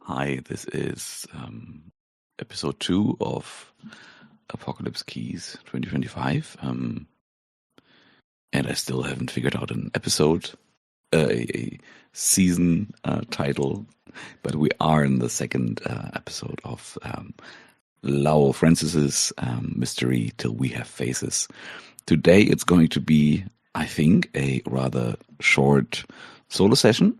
Hi, this is episode 2 of Apocalypse Keys 2025. And I still haven't figured out an episode, a season title, but we are in the second episode of Lau Francis's Mystery Till We Have Faces. Today it's going to be, I think, a rather short solo session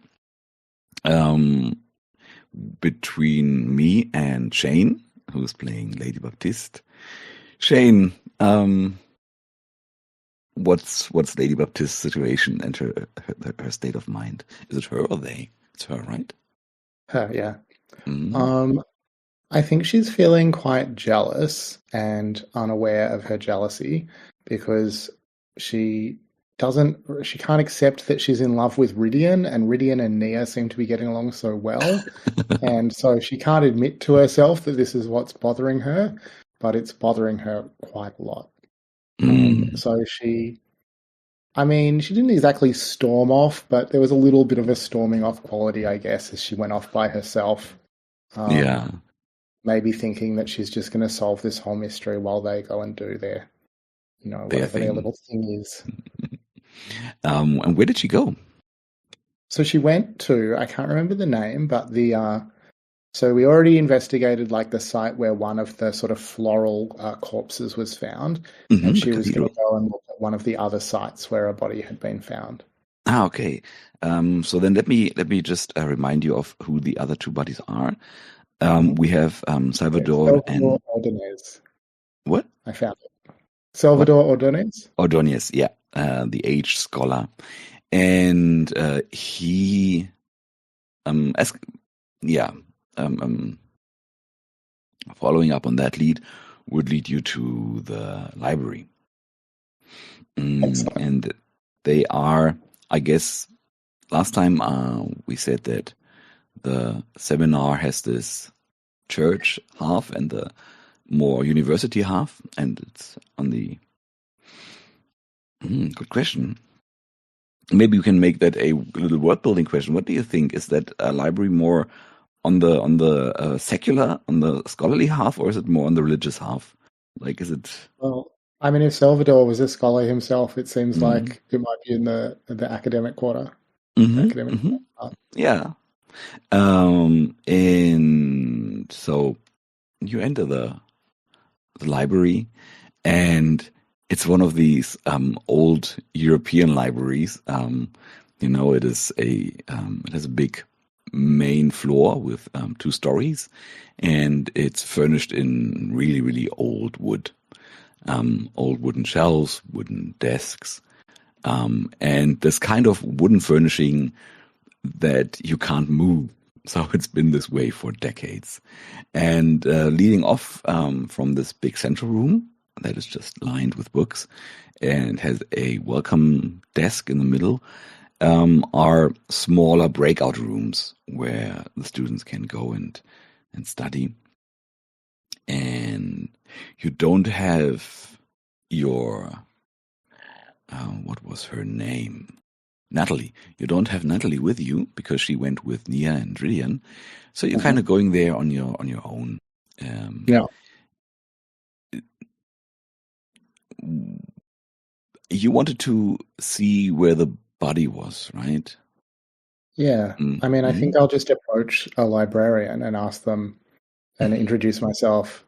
between me and Shane, who's playing Lady Baptiste. Shane, what's Lady Baptiste's situation and her state of mind? Is it her or they? It's her, right? Her, yeah. Mm. I think she's feeling quite jealous and unaware of her jealousy because she can't accept that she's in love with Rydian, and Rydian and Nia seem to be getting along so well. And so she can't admit to herself that this is what's bothering her, but it's bothering her quite a lot. So she didn't exactly storm off, but there was a little bit of a storming off quality, I guess, as she went off by herself. Yeah. Maybe thinking that she's just going to solve this whole mystery while they go and do their, whatever their little thing is. And where did she go? So she went to, I can't remember the name, but so we already investigated like the site where one of the sort of floral corpses was found, and she was going to go and look at one of the other sites where a body had been found. Okay. So then let me just remind you of who the other two bodies are. We have Salvador and Ordonez. What? I found it. Salvador Ordonez. Ordonez, yeah, the aged scholar, and he, following up on that lead would lead you to the library, and they are, I guess, last time we said that the seminar has this church half and the more university half, and it's on the good question. Maybe you can make that a little word building question. What do you think? Is that a library more on the secular, on the scholarly half, or is it more on the religious half? Like, is it? Well, I mean, if Salvador was a scholar himself, it seems like it might be in the academic quarter. Yeah. And so you enter the library, and it's one of these old European libraries. It is it has a big main floor with 2 stories, and it's furnished in really, really old wood, old wooden shelves, wooden desks, and this kind of wooden furnishing that you can't move. So it's been this way for decades. And leading off from this big central room that is just lined with books and has a welcome desk in the middle are smaller breakout rooms where the students can go and study. And you don't have your, what was her name? Natalie. You don't have Natalie with you because she went with Nia and Rydian. So you're kind of going there on your own. Yeah. You wanted to see where the body was, right? Yeah. I mean, I think I'll just approach a librarian and ask them and introduce myself.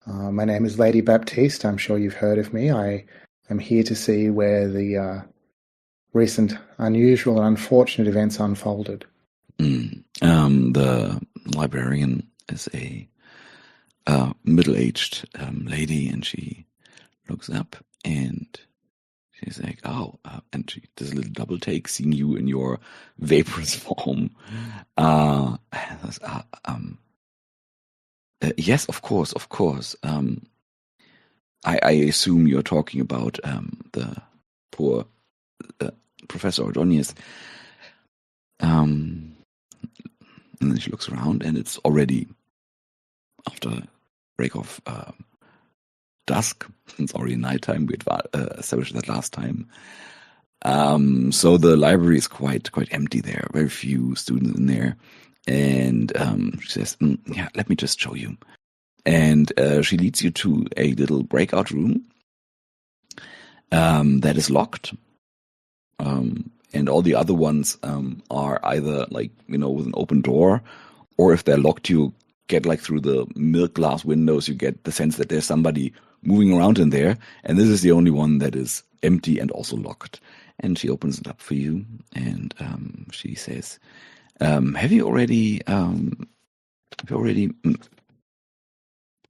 My name is Lady Baptiste. I'm sure you've heard of me. I am here to see where the recent unusual and unfortunate events unfolded. The librarian is a middle-aged lady, and she looks up and she's like, "Oh," and she does a little double take, seeing you in your vaporous form. Yes, of course. I assume you're talking about the poor Professor Ordonez. And then she looks around, and it's already after break of dusk. It's already nighttime. We established that last time. So the library is quite empty there. Very few students in there, And she says, yeah, let me just show you. And she leads you to a little breakout room that is locked. And all the other ones are either like, with an open door, or if they're locked, you get like through the milk glass windows, you get the sense that there's somebody moving around in there. And this is the only one that is empty and also locked. And she opens it up for you, and she says, have you already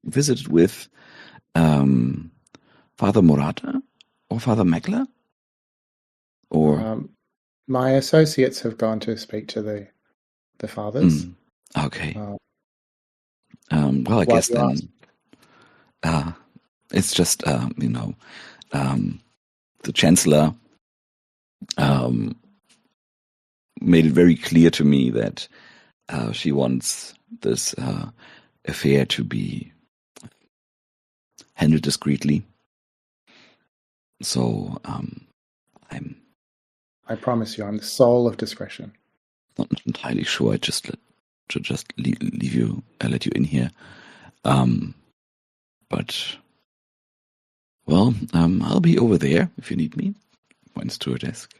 visited with Father Morata or Father Meckler? Or my associates have gone to speak to the fathers. Okay. Well, I guess then it's just the Chancellor made it very clear to me that she wants this affair to be handled discreetly. So I promise you, I'm the soul of discretion. Not entirely sure. I should just leave you, let you in here. But well, I'll be over there if you need me. Points to her desk.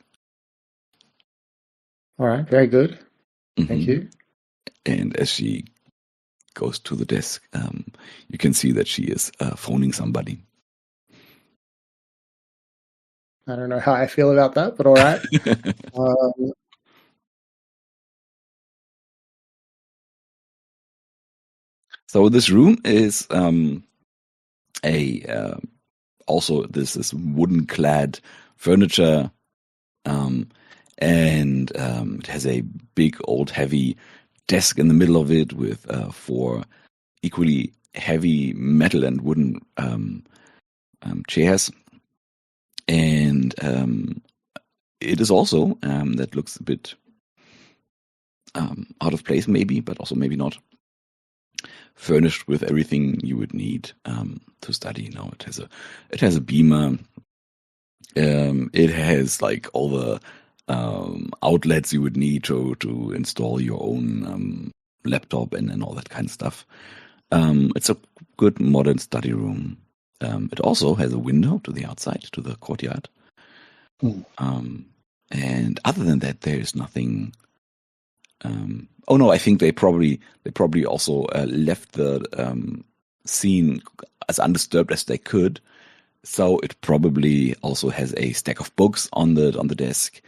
All right, very good. Thank you. And as she goes to the desk, you can see that she is phoning somebody. I don't know how I feel about that, but all right. So this room is also this is wooden clad furniture, and it has a big old heavy desk in the middle of it with 4 equally heavy metal and wooden chairs. And it is also, that looks a bit out of place maybe, but also maybe not, furnished with everything you would need to study. It has a beamer. It has like all the outlets you would need to install your own laptop and all that kind of stuff. It's a good modern study room. It also has a window to the outside, to the courtyard. And other than that, there is nothing. Oh no, I think they probably also left the scene as undisturbed as they could. So it probably also has a stack of books on the desk.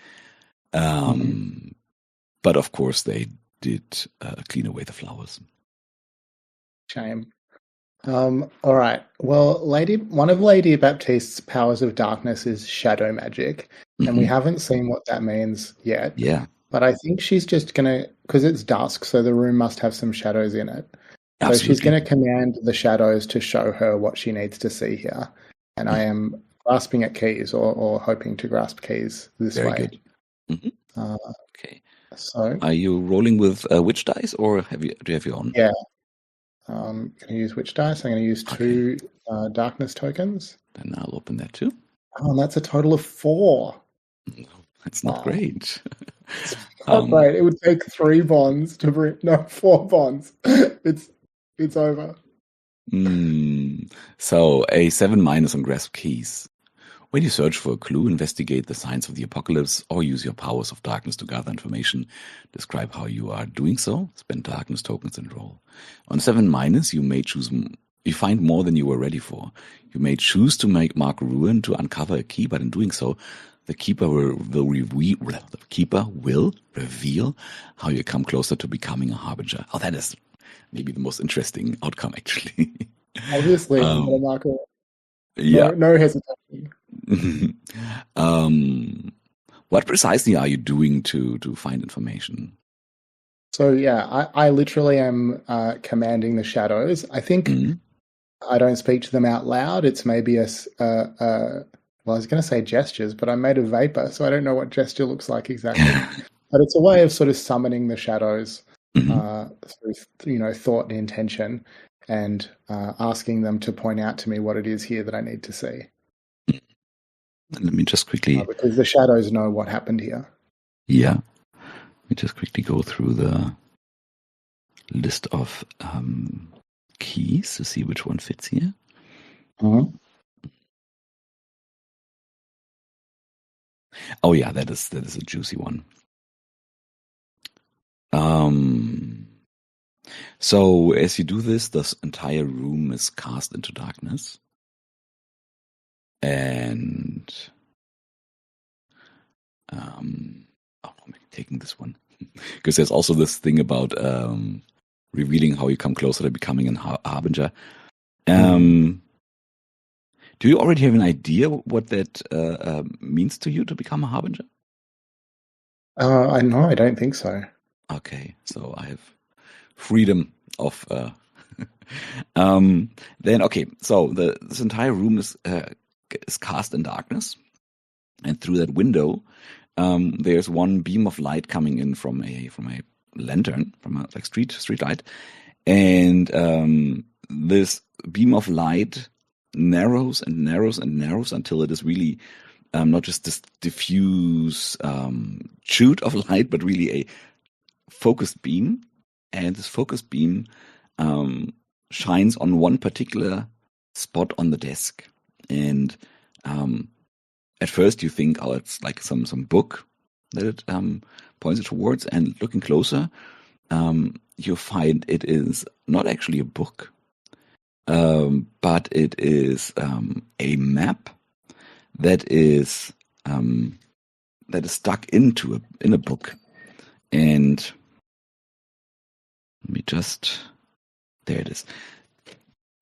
But of course, they did clean away the flowers. Shame. All right. Well, one of Lady Baptiste's powers of darkness is shadow magic, and we haven't seen what that means yet. Yeah. But I think she's just gonna, because it's dusk, so the room must have some shadows in it. Absolutely. So she's gonna command the shadows to show her what she needs to see here. And I am grasping at keys or hoping to grasp keys this way. Very good. Okay. So, are you rolling with witch dice, or do you have your own? Yeah. I'm going to use witch dice. I'm going to use 2 darkness tokens. Then I'll open that too. Oh, and that's a total of 4. That's not great. It's not great. It would take 3 bonds to bring. No, 4 bonds. It's over. So a 7- on grasp keys. When you search for a clue, investigate the signs of the apocalypse, or use your powers of darkness to gather information. Describe how you are doing so. Spend darkness tokens and roll. On 7-, you may choose. You find more than you were ready for. You may choose to mark ruin to uncover a key, but in doing so, the keeper will reveal how you come closer to becoming a harbinger. Oh, that is maybe the most interesting outcome, actually. Obviously, marker. Yeah. No hesitation. What precisely are you doing to find information? So yeah, I literally am commanding the shadows. I think I don't speak to them out loud. It's maybe well, I was going to say gestures, but I'm made of vapor, so I don't know what gesture looks like exactly. But it's a way of sort of summoning the shadows through, thought and intention, and asking them to point out to me what it is here that I need to see. Let me just quickly... because the shadows know what happened here. Yeah. Let me just quickly go through the list of keys to see which one fits here. Mhm. Oh yeah, that is a juicy one. So as you do this, the entire room is cast into darkness. And I'm taking this one because there's also this thing about revealing how you come closer to becoming a harbinger. Do you already have an idea what that means to you to become a harbinger? I know, I don't think so. Okay, so I have freedom of. Then okay, so this entire room is cast in darkness, and through that window, there's one beam of light coming in from a lantern, from a like street light, and this beam of light narrows and narrows and narrows until it is really not just this diffuse shoot of light, but really a focused beam. And this focused beam shines on one particular spot on the desk. And at first you think, oh, it's like some book that it points it towards. And looking closer, you find it is not actually a book, but it is a map that is stuck into in a book. And let me just, there it is.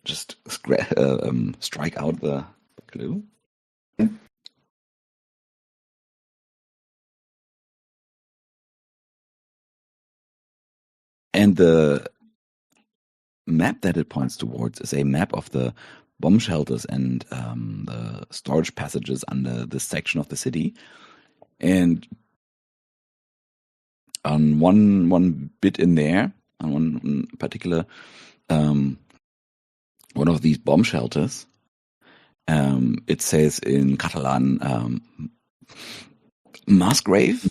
Just strike out the clue. And the map that it points towards is a map of the bomb shelters and the storage passages under this section of the city. And on one bit in there, on one particular one of these bomb shelters, it says in Catalan, mass grave, ?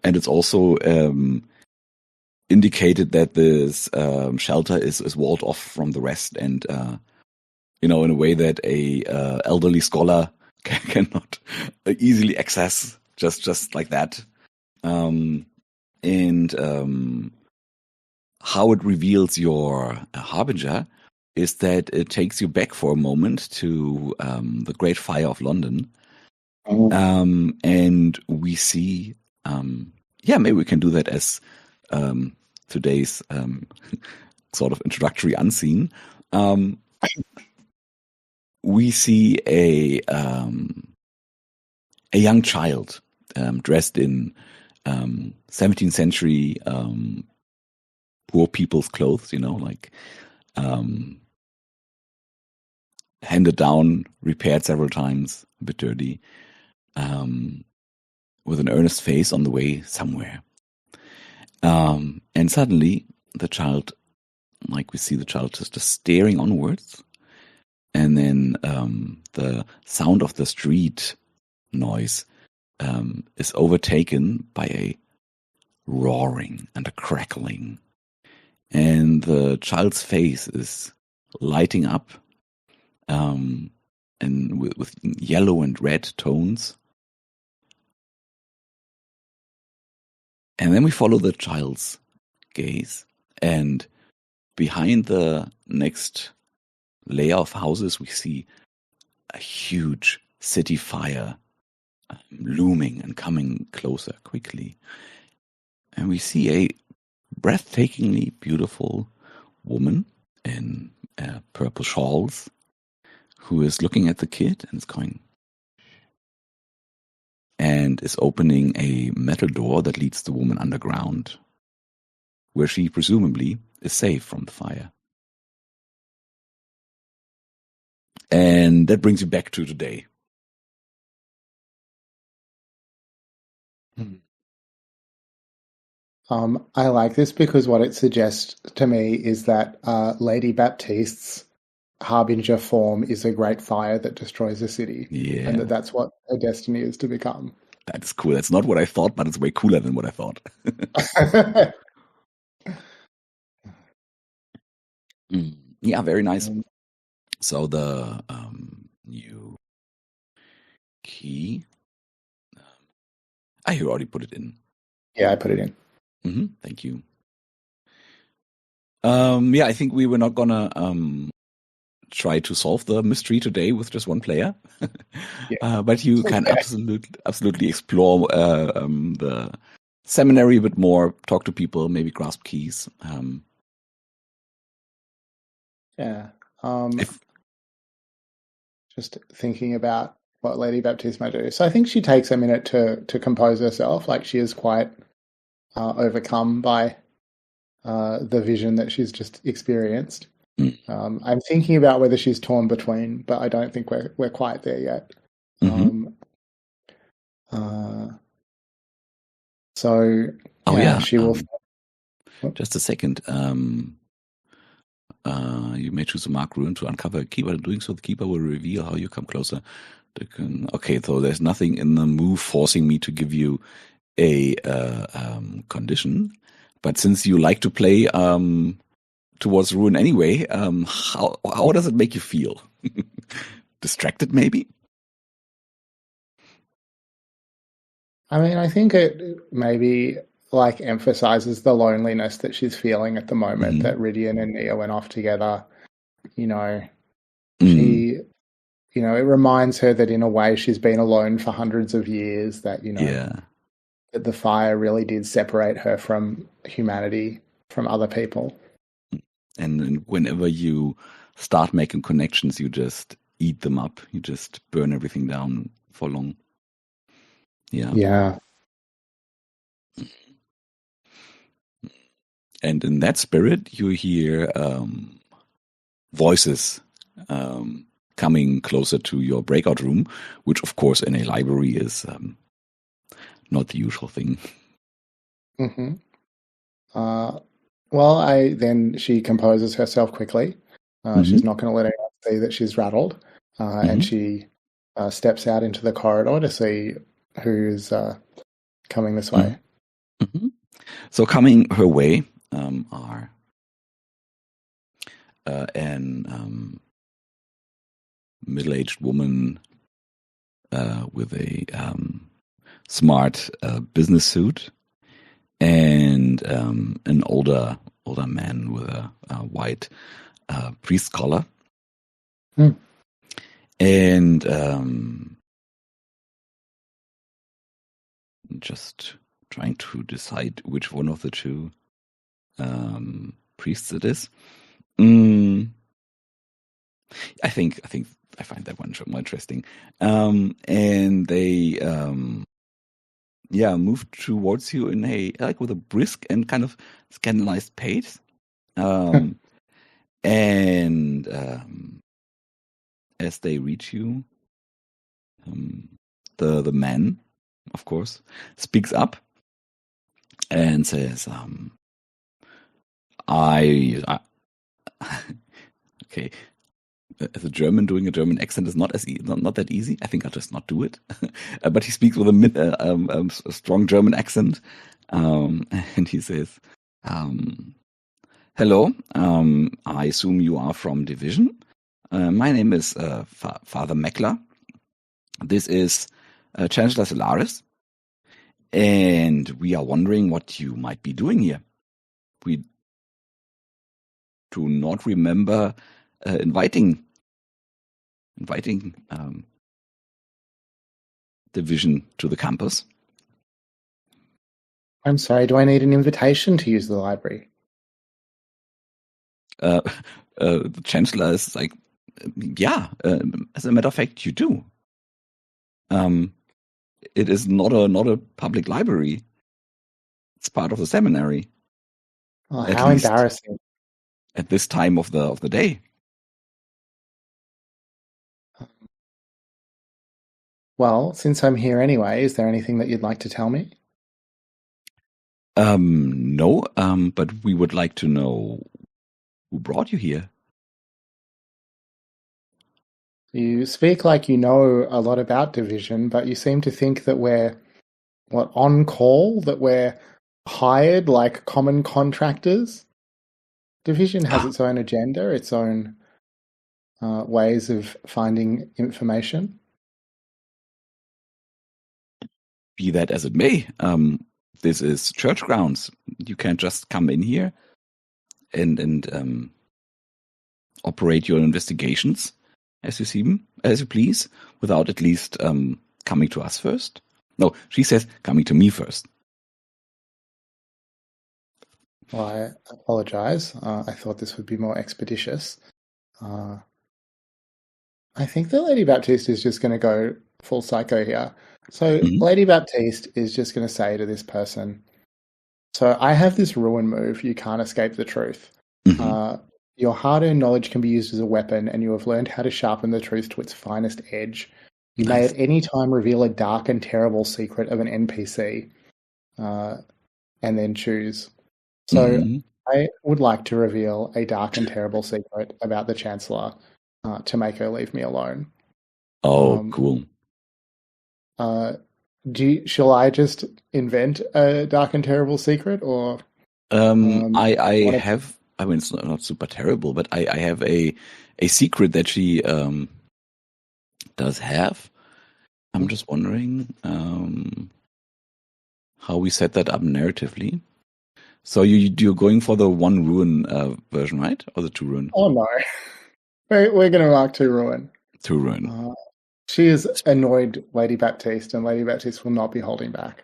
And it's also indicated that this shelter is walled off from the rest, and in a way that a elderly scholar cannot easily access just like that. And how it reveals your harbinger is that it takes you back for a moment to the Great Fire of London. And we see, maybe we can do that as today's sort of introductory unseen. We see a young child dressed in 17th century poor people's clothes, like handed down, repaired several times, a bit dirty, with an earnest face on the way somewhere. And suddenly the child, we see the child just staring onwards. And then the sound of the street noise is overtaken by a roaring and a crackling. And the child's face is lighting up and with yellow and red tones. And then we follow the child's gaze, and behind the next layer of houses, we see a huge city fire looming and coming closer quickly. And we see a breathtakingly beautiful woman in purple shawls who is looking at the kid and is going, and is opening a metal door that leads the woman underground, where she presumably is safe from the fire. And that brings you back to today. I like this because what it suggests to me is that Lady Baptiste's harbinger form is a great fire that destroys a city, and that's what her destiny is to become. That is cool. That's not what I thought, but it's way cooler than what I thought. Yeah, very nice. So the new key. You already put it in. Yeah, I put it in. Thank you. Yeah, I think we were not gonna try to solve the mystery today with just one player. But you can absolutely explore the seminary a bit more, talk to people, maybe grasp keys. Just thinking about what Lady Baptiste might do. So I think she takes a minute to compose herself. Like, she is quite overcome by the vision that she's just experienced. I'm thinking about whether she's torn between, but I don't think we're quite there yet. She will. Just a second. You may choose a marked rune to uncover a keeper. In doing so, the keeper will reveal how you come closer. Okay, so there's nothing in the move forcing me to give you a condition. But since you like to play towards ruin anyway, how does it make you feel? Distracted, maybe? I mean, I think it maybe emphasizes the loneliness that she's feeling at the moment, that Rydian and Nia went off together. She, it reminds her that in a way she's been alone for hundreds of years, that, that the fire really did separate her from humanity, from other people. And whenever you start making connections, you just eat them up. You just burn everything down for long. Yeah. And in that spirit, you hear voices coming closer to your breakout room, which, of course, in a library is not the usual thing. Then she composes herself quickly. She's not going to let anyone see that she's rattled, and she steps out into the corridor to see who's coming this way. So coming her way are an middle-aged woman with a smart business suit, and an older man with a white priest collar, and just trying to decide which one of the two priests it is. I think I find that one more interesting. And they move towards you in a with a brisk and kind of scandalized pace. And as they reach you, the man, of course, speaks up and says, okay. As a German, doing a German accent is not that easy. I think I'll just not do it. But he speaks with a strong German accent, and he says, "Hello, I assume you are from Division. My name is Father Meckler. This is Chancellor Solaris, and we are wondering what you might be doing here. We do not remember inviting Division to the campus." I'm sorry, do I need an invitation to use the library? The Chancellor is like, as a matter of fact, you do. It is not a public library. It's part of the seminary. Oh, how embarrassing! At this time of the day. Well, since I'm here anyway, is there anything that you'd like to tell me? No, but we would like to know who brought you here. You speak like you know a lot about Division, but you seem to think that we're on call, that we're hired like common contractors. Division has its own agenda, its own ways of finding information. Be that as it may, this is church grounds. You can't just come in here and operate your investigations as you please, without at least coming to us first. No, she says coming to me first. Well, I apologize. I thought this would be more expeditious. I think that Lady Baptiste is just going to go full psycho here. So Lady Baptiste is just going to say to this person, so I have this ruin move, you can't escape the truth. Your hard-earned knowledge can be used as a weapon, and you have learned how to sharpen the truth to its finest edge. You may at any time reveal a dark and terrible secret of an NPC, and then choose. So I would like to reveal a dark and terrible secret about the Chancellor to make her leave me alone. Oh, cool. Shall I just invent a dark and terrible secret, or? I have. I mean, it's not super terrible, but I have a secret that she does have. I'm just wondering how we set that up narratively. So you're going for the one ruin version, right? Or the two ruin? Oh no, we're going to mark two ruin. Two ruin. She is annoyed, Lady Baptiste, and Lady Baptiste will not be holding back.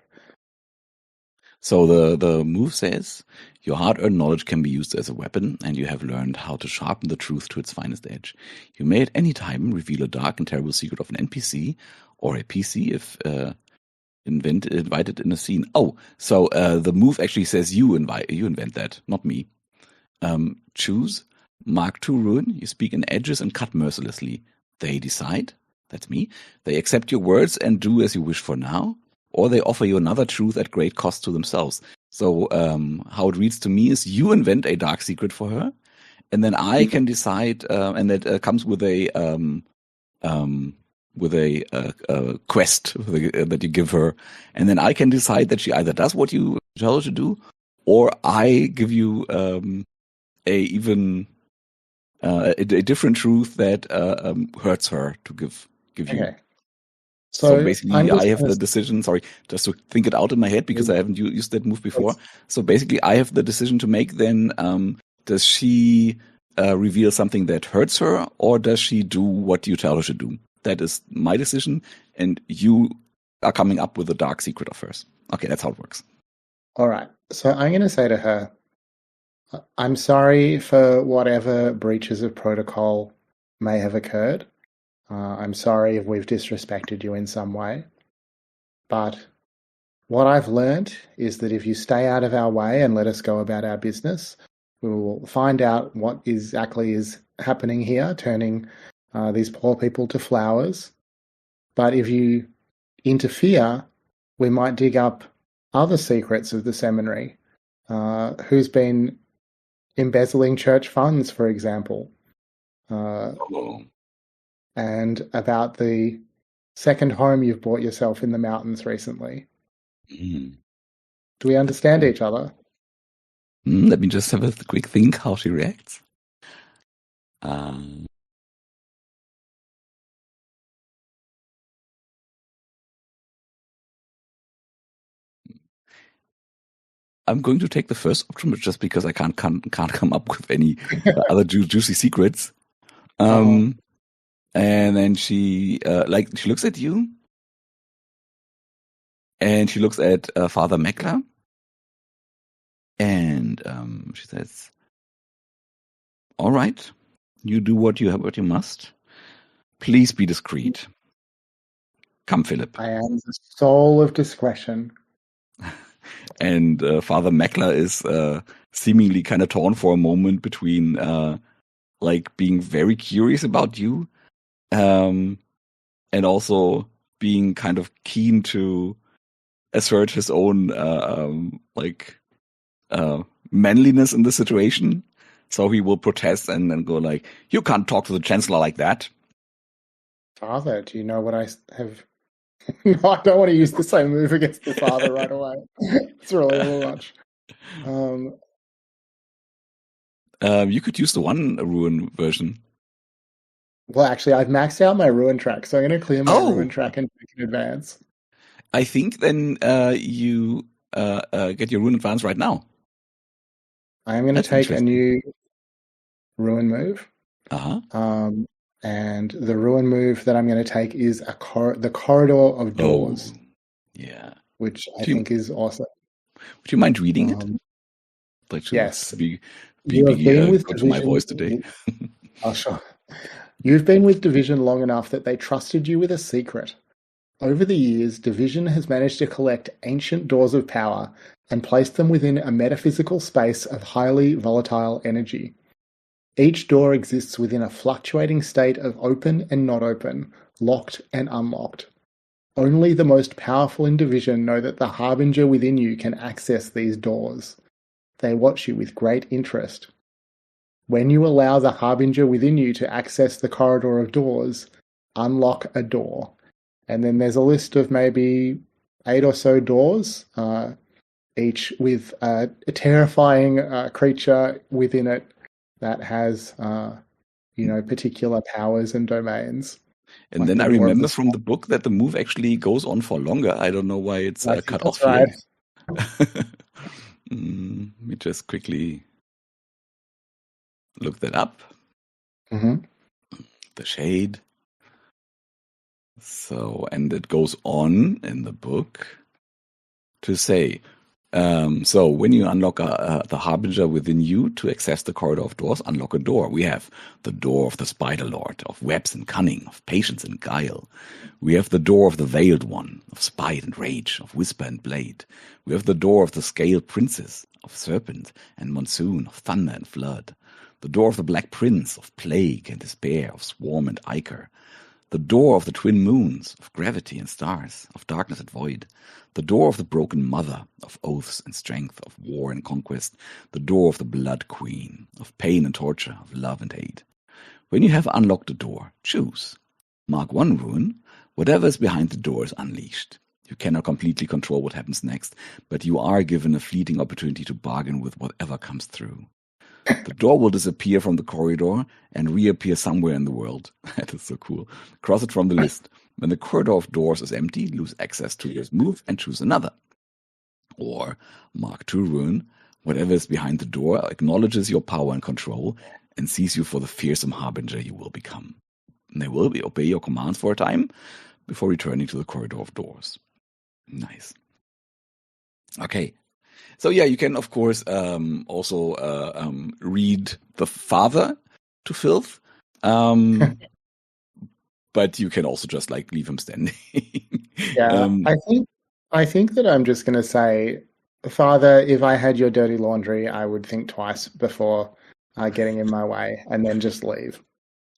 So the move says, your hard-earned knowledge can be used as a weapon, and you have learned how to sharpen the truth to its finest edge. You may at any time reveal a dark and terrible secret of an NPC or a PC if invited in a scene. Oh, so the move actually says you invent that, not me. Choose, mark two ruin, you speak in edges and cut mercilessly. They decide, that's me, they accept your words and do as you wish for now, or they offer you another truth at great cost to themselves. So how it reads to me is you invent a dark secret for her, and then I can decide, and that comes with a quest that you give her, and then I can decide that she either does what you tell her to do, or I give you a different truth that hurts her to give you. Okay. So basically, I have the decision. Sorry, just to think it out in my head because I haven't used that move before. So basically, I have the decision to make. Then, does she reveal something that hurts her, or does she do what you tell her to do? That is my decision, and you are coming up with a dark secret of hers. Okay, that's how it works. All right. So I'm going to say to her, I'm sorry for whatever breaches of protocol may have occurred. I'm sorry if we've disrespected you in some way. But what I've learned is that if you stay out of our way and let us go about our business, we will find out what exactly is happening here, turning these poor people to flowers. But if you interfere, we might dig up other secrets of the seminary. Who's been embezzling church funds, for example. And about the second home you've bought yourself in the mountains recently. Do we understand each other? Let me just have a quick think how she reacts. I'm going to take the first option, but just because I can't come up with any other juicy secrets. And then she she looks at you, and she looks at Father Meckler, and she says, "All right, you do what you must. Please be discreet. Come, Philip." I am the soul of discretion. And Father Meckler is seemingly kind of torn for a moment between being very curious about you, and also being kind of keen to assert his own manliness in the situation. So he will protest and then go like, "You can't talk to the Chancellor like that." Father, do you know what I have No, I don't want to use the same move against the father right away. It's really a little much. You could use the one ruin version. Well, actually, I've maxed out my ruin track, so I'm going to clear my ruin Oh, track and take an advance. I think then you get your ruin advance right now. I'm going to That's take a interesting. new ruin move. Uh-huh. And the ruin move that I'm going to take is the corridor of Oh, doors, yeah. which I Do you, think is awesome. would you mind reading it? Um, Like to yes, be with good for my Division. voice today. Oh, sure. You've been with Division long enough that they trusted you with a secret. Over the years, Division has managed to collect ancient doors of power and place them within a metaphysical space of highly volatile energy. Each door exists within a fluctuating state of open and not open, locked and unlocked. Only the most powerful in Division know that the Harbinger within you can access these doors. They watch you with great interest. When you allow the Harbinger within you to access the corridor of doors, unlock a door. And then there's a list of maybe 8 or so doors, each with a terrifying creature within it that has, particular powers and domains, And like then the I Door of the remember from Sky. the book that the move actually goes on for longer. I don't know why it's I think cut that's off here. right. Let me just quickly look that up. Mm-hmm. The shade. So, and it goes on in the book to say, so when you unlock the Harbinger within you to access the corridor of doors, unlock a door. We have the door of the Spider Lord, of webs and cunning, of patience and guile. We have the door of the Veiled One, of spite and rage, of whisper and blade. We have the door of the Scaled Princess, of serpent and monsoon, of thunder and flood. The door of the Black Prince, of plague and despair, of swarm and ichor. The door of the twin moons, of gravity and stars, of darkness and void. The door of the broken mother, of oaths and strength, of war and conquest. The door of the blood queen, of pain and torture, of love and hate. When you have unlocked a door, choose. Mark one rune. Whatever is behind the door is unleashed. You cannot completely control what happens next, but you are given a fleeting opportunity to bargain with whatever comes through. The door will disappear from the corridor and reappear somewhere in the world. That is so cool. Cross it from the list. When the corridor of doors is empty, lose access to this move and choose another. Or Mark 2 rune. Whatever is behind the door acknowledges your power and control and sees you for the fearsome harbinger you will become. And they will obey your commands for a time before returning to the corridor of doors. Nice. Okay, so yeah, you can of course also read the father to filth, but you can also just like leave him standing. Yeah, I think that I'm just going to say, Father, if I had your dirty laundry, I would think twice before getting in my way, and then just leave.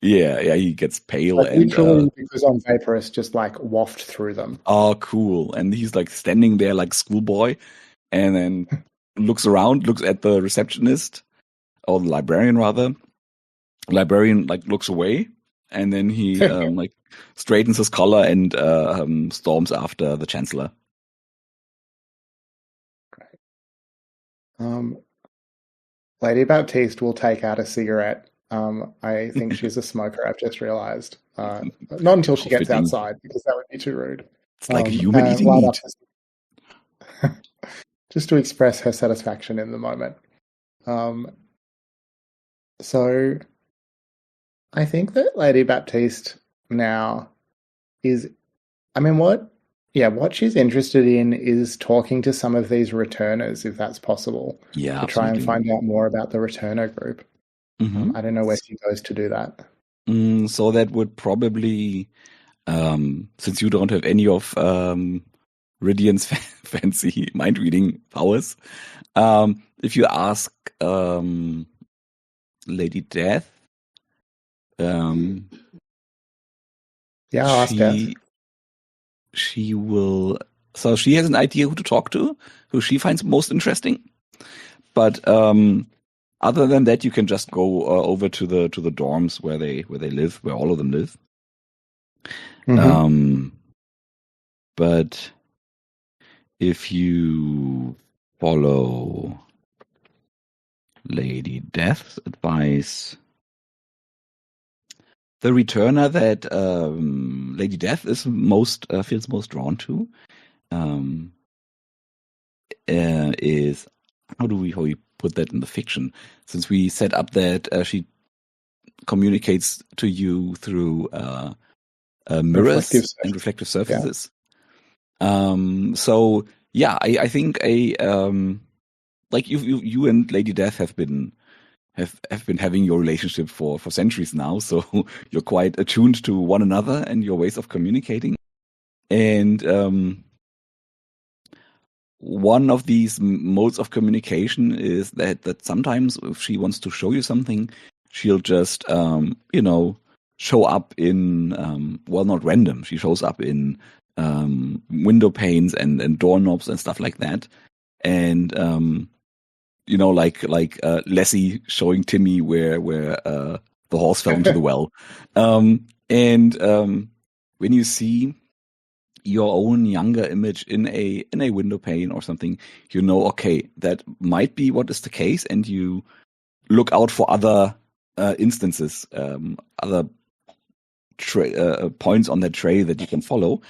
yeah, he gets pale Like and literally, because I'm vaporous, just like waft through them. oh, cool, and he's like standing there like schoolboy, and then looks around, looks at the receptionist or the librarian rather. Librarian like looks away, and then he like straightens his collar and storms after the chancellor. Lady Baptiste will take out a cigarette. I think she's a smoker. I've just realized. Not until How she gets fitting. outside, because that would be too rude. It's like a human eating Light up meat. just to express her satisfaction in the moment. So I think that Lady Baptiste now is, I mean, what she's interested in is talking to some of these returners, if that's possible, Yeah, to try and absolutely. find out more about the returner group. Hmm. I don't know where she goes to do that. So that would probably, since you don't have any of Ridian's fancy mind reading powers, if you ask Lady Death, Yeah, I'll ask Death. she will. So she has an idea who to talk to, who she finds most interesting. But other than that, you can just go over to the dorms where they live, where all of them live. Mm-hmm. But if you follow Lady Death's advice, the returner that Lady Death is most feels most drawn to um, is how do we put that in the fiction? Since we set up that she communicates to you through Reflective mirrors and surface. reflective Yeah. surfaces. So yeah, I think a like you and Lady Death have been having your relationship for centuries now, so you're quite attuned to one another and your ways of communicating. And one of these modes of communication is that sometimes if she wants to show you something, she'll just show up in well, not random. She shows up in window panes and doorknobs and stuff like that. And like Lassie showing Timmy where the horse fell into the well. And when you see your own younger image in a window pane or something, you know, okay, that might be what is the case, and you look out for other instances, other points on that trail that you can follow.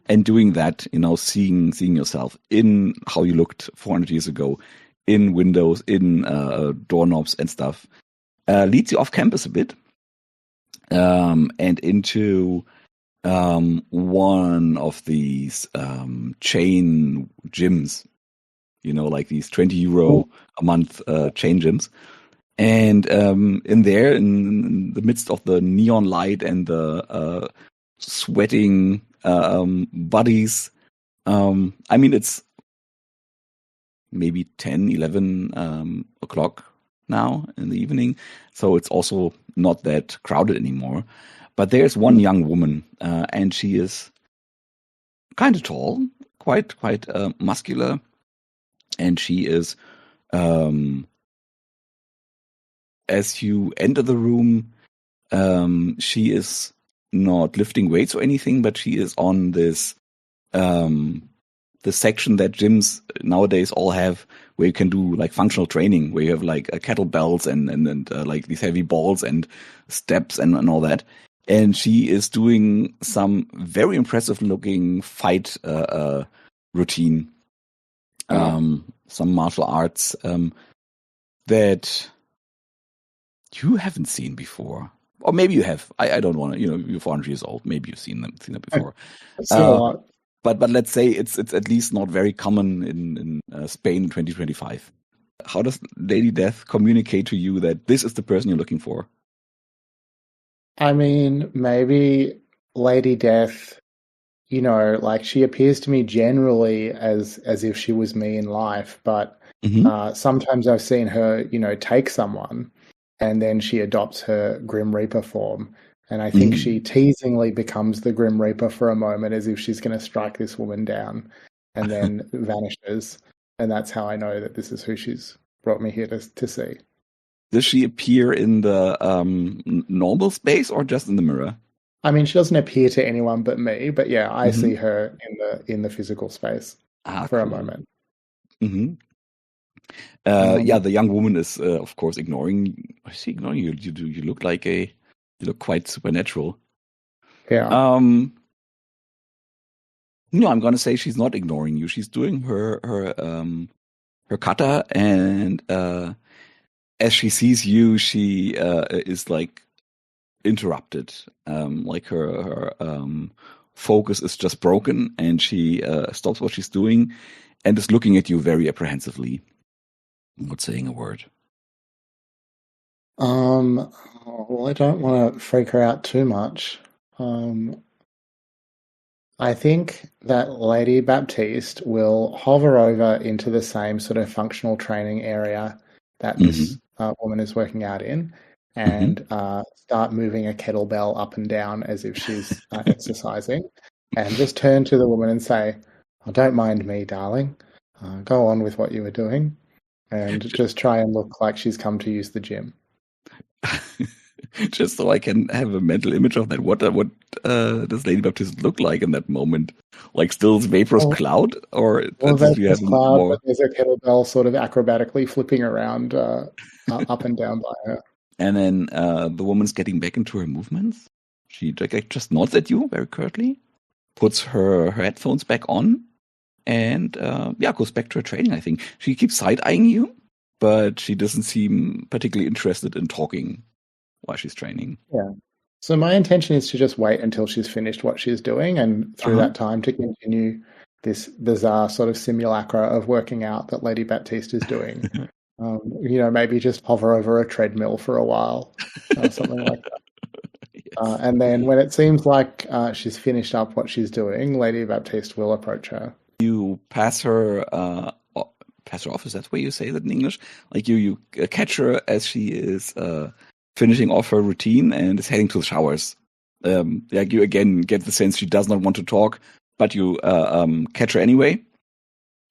And doing that, seeing yourself in how you looked 400 years ago, in windows, in doorknobs and stuff, leads you off campus a bit, and into one of these chain gyms, like these 20 euro a month chain gyms. And in there, in the midst of the neon light and the sweating bodies, I mean, it's maybe 10, 11 o'clock now in the evening, so it's also not that crowded anymore. But there's one young woman, and she is kind of tall, quite muscular, and she is, as you enter the room, she is not lifting weights or anything, but she is on this the section that gyms nowadays all have, where you can do like functional training, where you have like kettlebells and like these heavy balls and steps and all that. And she is doing some very impressive looking fight routine, some martial arts that you haven't seen before. Or maybe you have. I don't want to, you're 400 years old. Maybe you've seen that before. I've seen a lot. But let's say it's at least not very common in Spain in 2025. How does Lady Death communicate to you that this is the person you're looking for? I mean, maybe Lady Death, like she appears to me generally as if she was me in life, but sometimes I've seen her, take someone and then she adopts her Grim Reaper form. And I think she teasingly becomes the Grim Reaper for a moment, as if she's going to strike this woman down, and then vanishes. And that's how I know that this is who she's brought me here to see. Does she appear in the normal space or just in the mirror? I mean, she doesn't appear to anyone but me, but yeah, I see her in the physical space for a moment. Yeah, the young woman is, of course, ignoring. I see, ignoring you. You look like you look quite supernatural. Yeah. No, I'm gonna say she's not ignoring you. She's doing her kata, and as she sees you, she is like interrupted. Like her focus is just broken, and she stops what she's doing and is looking at you very apprehensively, not saying a word. Well, I don't want to freak her out too much. I think that Lady Baptiste will hover over into the same sort of functional training area that this woman is working out in, and start moving a kettlebell up and down as if she's exercising, and just turn to the woman and say, "Oh, don't mind me, darling. Go on with what you were doing," and just try and look like she's come to use the gym. Just so I can have a mental image of that. What does Lady Baptiste look like in that moment? Like still vaporous Well, cloud, or well, does there's you this have cloud, but more? there's a kettlebell sort of acrobatically flipping around up and down by her. And then the woman's getting back into her movements. She like, just nods at you very curtly, puts her headphones back on, and yeah, goes back to her training. I think she keeps side eyeing you, but she doesn't seem particularly interested in talking while she's training. Yeah. So my intention is to just wait until she's finished what she's doing, and through Uh-huh. that time to continue this bizarre sort of simulacra of working out that Lady Baptiste is doing. Maybe just hover over a treadmill for a while, something like that. Yes. And then when it seems like she's finished up what she's doing, Lady Baptiste will approach her. You pass her off. Is that the way you say that in English? Like you catch her as she is finishing off her routine and is heading to the showers. Like you again get the sense she does not want to talk, but you catch her anyway.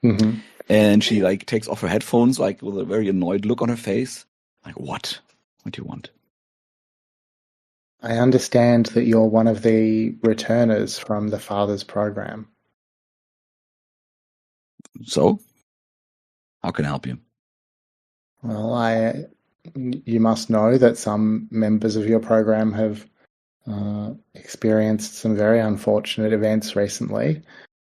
Mm-hmm. And she like takes off her headphones, like with a very annoyed look on her face. Like, what? What do you want? I understand that you're one of the returners from the father's program. So, how can I help you? Well, you must know that some members of your program have experienced some very unfortunate events recently.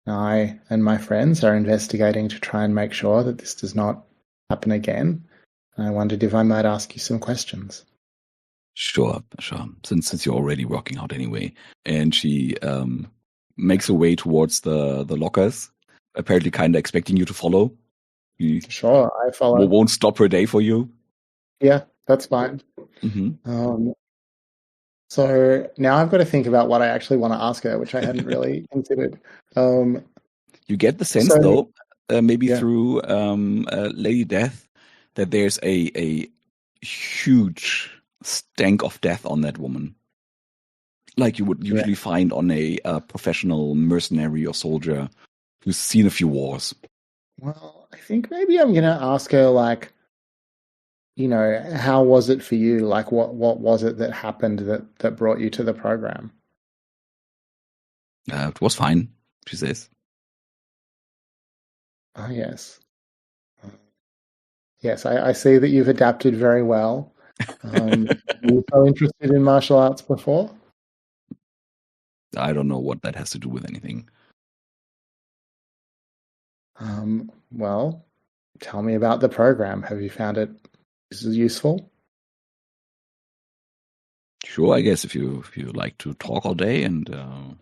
I and my friends are investigating to try and make sure that this does not happen again. I wondered if I might ask you some questions. Sure. Since you're already working out anyway, and she makes her way towards the lockers, apparently kind of expecting you to follow. You Sure, I follow. won't stop her day for you. Yeah, that's fine. Hmm. So now I've got to think about what I actually want to ask her, which I hadn't really considered. Um, You get the sense, so though, maybe yeah, through Lady Death, that there's a huge stank of death on that woman, like you would yeah. usually find on a professional mercenary or soldier who's seen a few wars. Well, I think maybe I'm gonna ask her like, how was it for you? Like, what was it that happened that brought you to the program? It was fine, she says. Oh, yes. Yes, I see that you've adapted very well. Were you so interested in martial arts before? I don't know what that has to do with anything. Well, tell me about the program. Have you found it useful? Sure, I guess if you like to talk all day and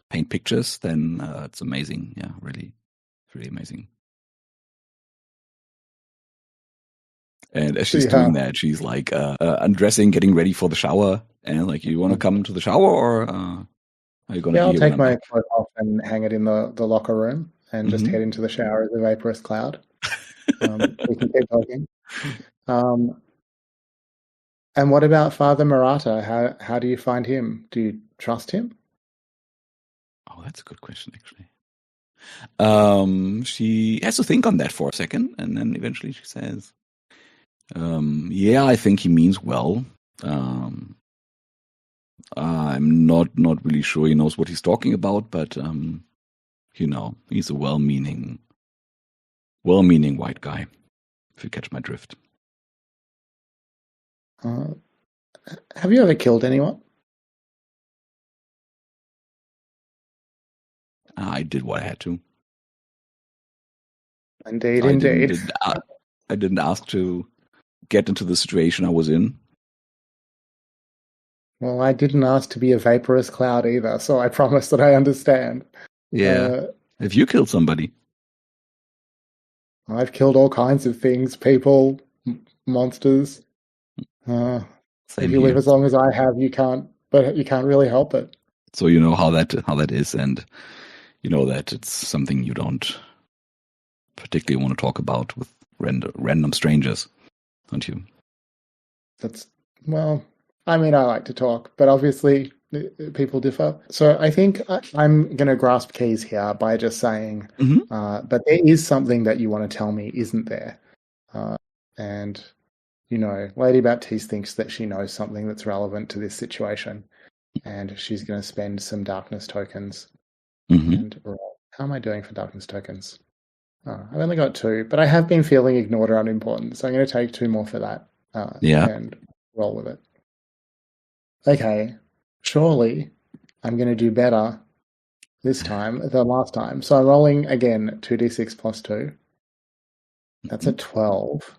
paint pictures, then it's amazing. Yeah, really amazing. And as she's Yeah. doing that, she's like undressing, getting ready for the shower. And like, you want to come to the shower, or are you going to Yeah, be I'll here when take I'm my back? clothes off and hang it in the locker room and just Hmm. head into the shower as a vaporous cloud. We can keep talking. Um, and what about Father Murata? How do you find him? Do you trust him? Oh, that's a good question, actually. She has to think on that for a second, and then eventually she says, "Yeah, I think he means well. Um, I'm not really sure he knows what he's talking about, but he's a well-meaning white guy. If you catch my drift." Uh, have you ever killed anyone? I did what I had to. Indeed, I didn't indeed. did I didn't ask to get into the situation I was in. Well, I didn't ask to be a vaporous cloud either, so I promise that I understand. Yeah. Uh, Have you killed somebody? I've killed all kinds of things, people, monsters. If Same you live here. as long as I have, but you can't really help it. So you know how that is, and you know that it's something you don't particularly want to talk about with random strangers, don't you? That's, well, I mean, I like to talk, but obviously people differ. So I think I'm going to grasp keys here by just saying, Hmm. but there is something that you want to tell me, isn't there? And Lady Baptiste thinks that she knows something that's relevant to this situation, and she's going to spend some darkness tokens. Mm-hmm. And how am I doing for darkness tokens? Oh, I've only got 2, but I have been feeling ignored or unimportant, so I'm going to take 2 more for that Yeah. and roll with it. Okay, surely I'm going to do better this time than last time. So I'm rolling again 2d6 plus 2. That's a 12.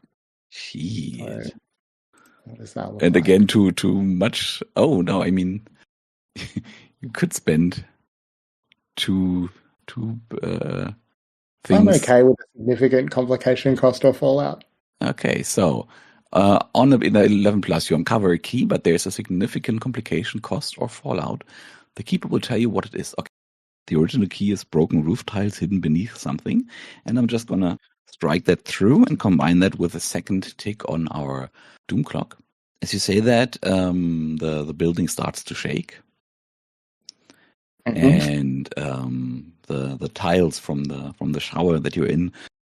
Shit. So what does that look And like? again, too much. Oh no, I mean, you could spend two things. I'm okay with a significant complication, cost, or fallout. Okay, so in the 11 plus, you uncover a key, but there's a significant complication, cost, or fallout. The keeper will tell you what it is. Okay, the original key is broken roof tiles hidden beneath something, and I'm just gonna strike that through and combine that with a second tick on our doom clock. As you say that, the building starts to shake, and the tiles from the shower that you're in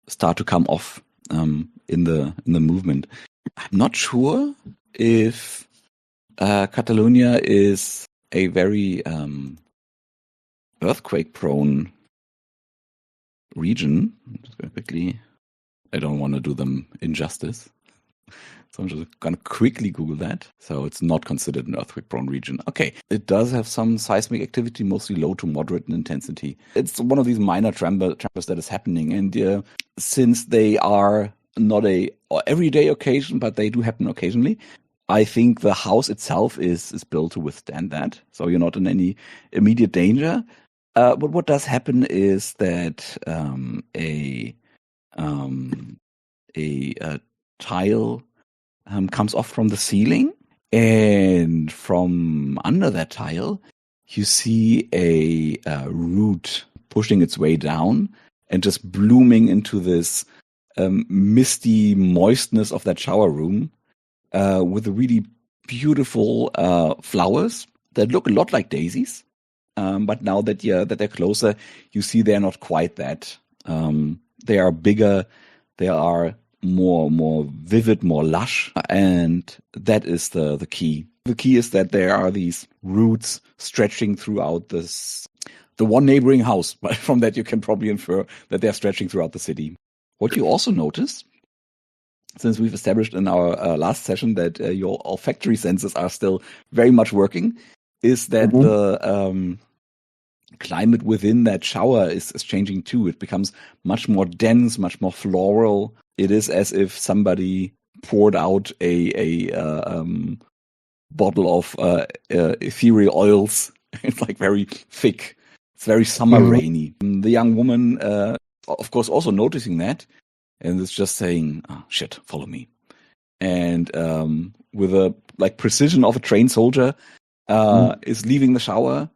start to come off in the movement. I'm not sure if Catalonia is a very earthquake-prone region. Just going quickly. I don't want to do them injustice. So I'm just going to quickly Google that. So it's not considered an earthquake-prone region. Okay, it does have some seismic activity, mostly low to moderate in intensity. It's one of these minor tremors that is happening. And since they are not a everyday occasion, but they do happen occasionally, I think the house itself is built to withstand that. So you're not in any immediate danger. But what does happen is that a tile comes off from the ceiling, and from under that tile, you see a root pushing its way down and just blooming into this misty moistness of that shower room with really beautiful flowers that look a lot like daisies. But now that they're closer, you see they're not quite that. They are bigger. They are more vivid, more lush, and that is the key. The key is that there are these roots stretching throughout the one neighboring house. But from that, you can probably infer that they're stretching throughout the city. What you also notice, since we've established in our last session that your olfactory senses are still very much working, is that the climate within that shower is changing too. It becomes much more dense, much more floral. It is as if somebody poured out a bottle of ethereal oils. It's like very thick. It's very summer rainy. The young woman, of course, also noticing that, and is just saying, oh, "Shit, follow me." And with a precision of a trained soldier, is leaving the shower,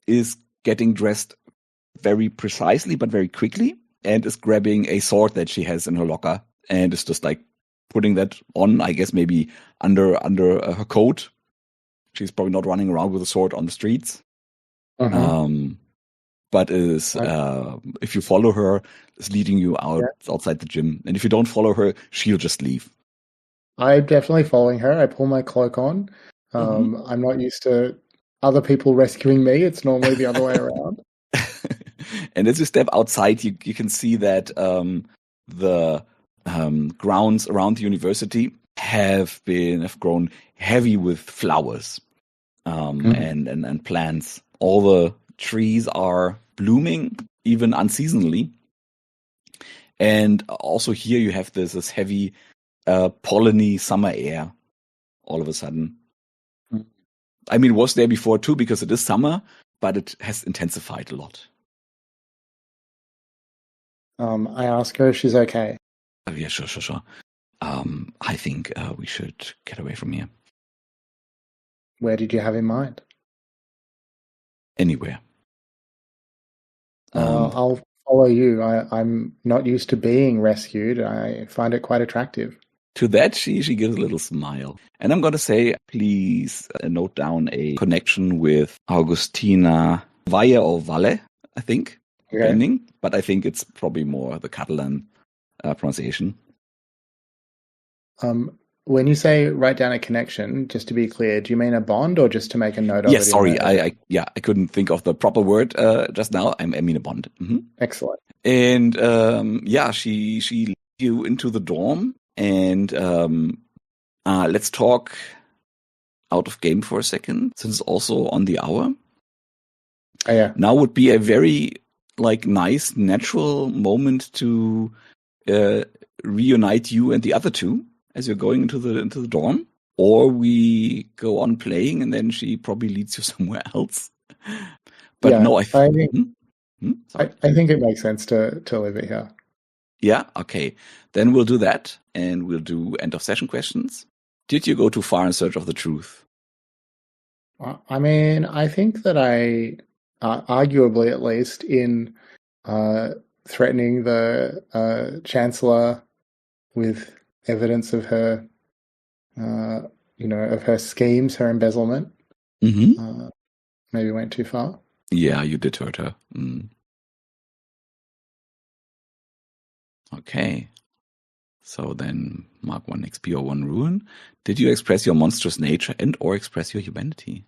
is getting dressed very precisely but very quickly, and is grabbing a sword that she has in her locker and is just putting that on, I guess maybe under her coat. She's probably not running around with a sword on the streets. But is if you follow her, is leading you outside the gym. And if you don't follow her, she'll just leave. I'm definitely following her. I pull my cloak on. I'm not used to other people rescuing me. It's normally the other way around. And as you step outside, you can see that the grounds around the university have grown heavy with flowers and plants. All the trees are blooming, even unseasonally. And also here you have this heavy polleny summer air all of a sudden. I mean, it was there before too, because it is summer, but it has intensified a lot. I ask her if she's okay. Oh, yeah, sure. I think we should get away from here. Where did you have in mind? Anywhere. I'll follow you. I'm not used to being rescued. I find it quite attractive. To that, she gives a little smile. And I'm going to say, please note down a connection with Augustina Valle or Valle, I think, depending. But I think it's probably more the Catalan pronunciation. when you say write down a connection, just to be clear, do you mean a bond or just to make a note of Yes, it in sorry, the? I couldn't think of the proper word just now. I mean a bond. Excellent. And she leads you into the dorm, and let's talk out of game for a second, since it's also on the hour. Oh yeah. Now would be a very nice, natural moment to reunite you and the other two as you're going into the dorm, or we go on playing and then she probably leads you somewhere else. But Yeah, no, I think sorry. I think it makes sense to leave it here. Yeah, okay. Then we'll do that, and we'll do end of session questions. Did you go too far in search of the truth? I mean, I think that I, arguably at least, in threatening the Chancellor with evidence of her, of her schemes, her embezzlement, Mm-hmm. maybe went too far. Yeah, you did hurt her. Okay. So then mark 1 XP or 1 ruin. Did you express your monstrous nature and or express your humanity?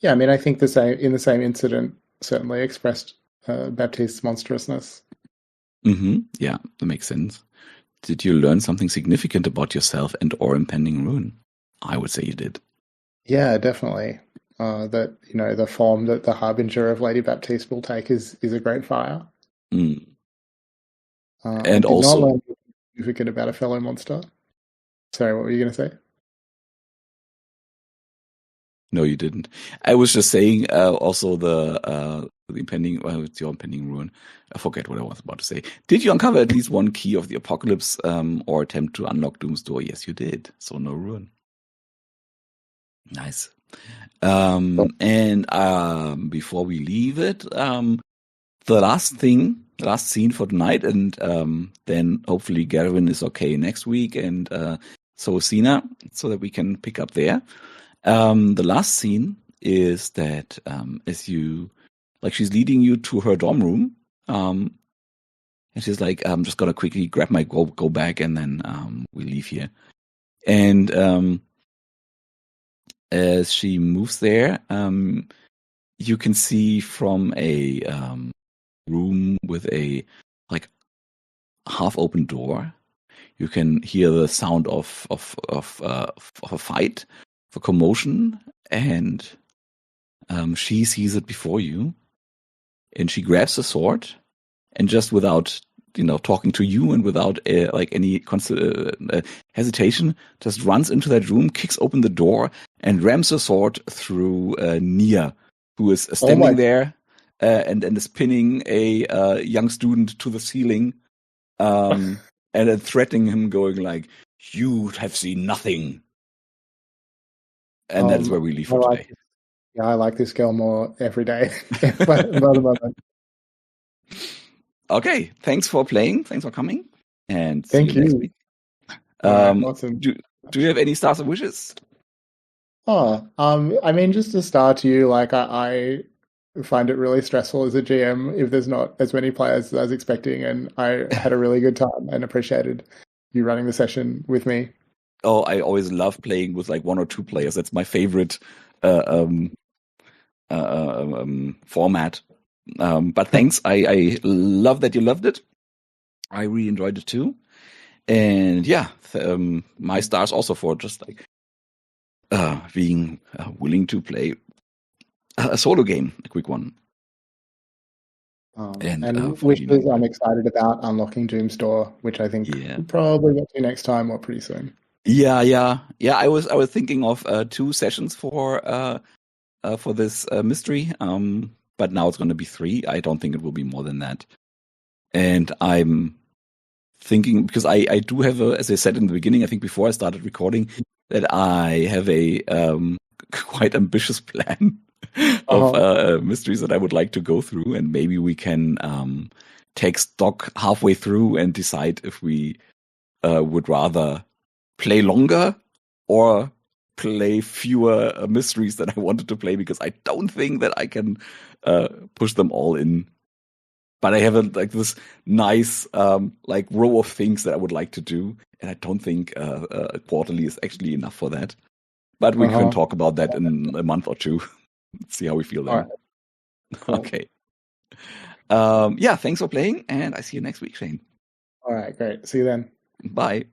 Yeah, I mean, I think in the same incident certainly expressed Baptiste's monstrousness. Mm-hmm. Yeah, that makes sense. Did you learn something significant about yourself and or impending ruin? I would say you did. Yeah, definitely. That the form that the harbinger of Lady Baptiste will take is a great fire. Mm. I And did not also, learn anything significant about a fellow monster. Sorry, what were you going to say? no, you didn't. I was just saying also the impending, it's your impending ruin. I forget what I was about to say. Did you uncover at least one key of the apocalypse or attempt to unlock Doom's door? Yes, you did. So no ruin. Nice. And before we leave it, the last scene for tonight, and then hopefully Gerwin is okay next week, and so is Sina, so that we can pick up there. The last scene is that as you, she's leading you to her dorm room, and she's like, I'm just gonna quickly grab my go bag, and then we leave here. And as she moves there, you can see from a room with a half open door, you can hear the sound of a fight, of a commotion, and she sees it before you, and she grabs the sword, and just without talking to you and without any hesitation, just runs into that room, kicks open the door, and rams the sword through Nia, who is Oh my! standing there and is pinning a young student to the ceiling, and then threatening him, going like, "You have seen nothing." And that is where we leave I for today. I like this girl more every day. By the moment. Okay, thanks for playing. Thanks for coming, and see you Thank next you. week. All right, awesome. Do you have any stars and wishes? Oh, I mean, just to start to you, I find it really stressful as a GM if there's not as many players as I was expecting, and I had a really good time and appreciated you running the session with me. Oh, I always love playing with 1 or 2 players. That's my favorite uh, format. But thanks. I love that you loved it. I really enjoyed it too. And yeah, my stars also for just being willing to play a solo game, a quick one. And for Wishes, leading I'm it. excited about unlocking Doom's Door, which I think Yeah. we'll probably get to next time or pretty soon. Yeah. I was thinking of 2 sessions for this mystery. But now it's going to be 3. I don't think it will be more than that. And I'm thinking, because I do have as I said in the beginning, I think before I started recording, that I have a quite ambitious plan of mysteries that I would like to go through, and maybe we can take stock halfway through and decide if we would rather play longer or play fewer mysteries that I wanted to play, because I don't think that I can push them all in But I have this nice like row of things that I would like to do, and I don't think a quarterly is actually enough for that. But we can talk about that in a month or two. See how we feel then. All right. Cool. Okay. Yeah, thanks for playing, and I see you next week, Shane. All right, great. See you then. Bye.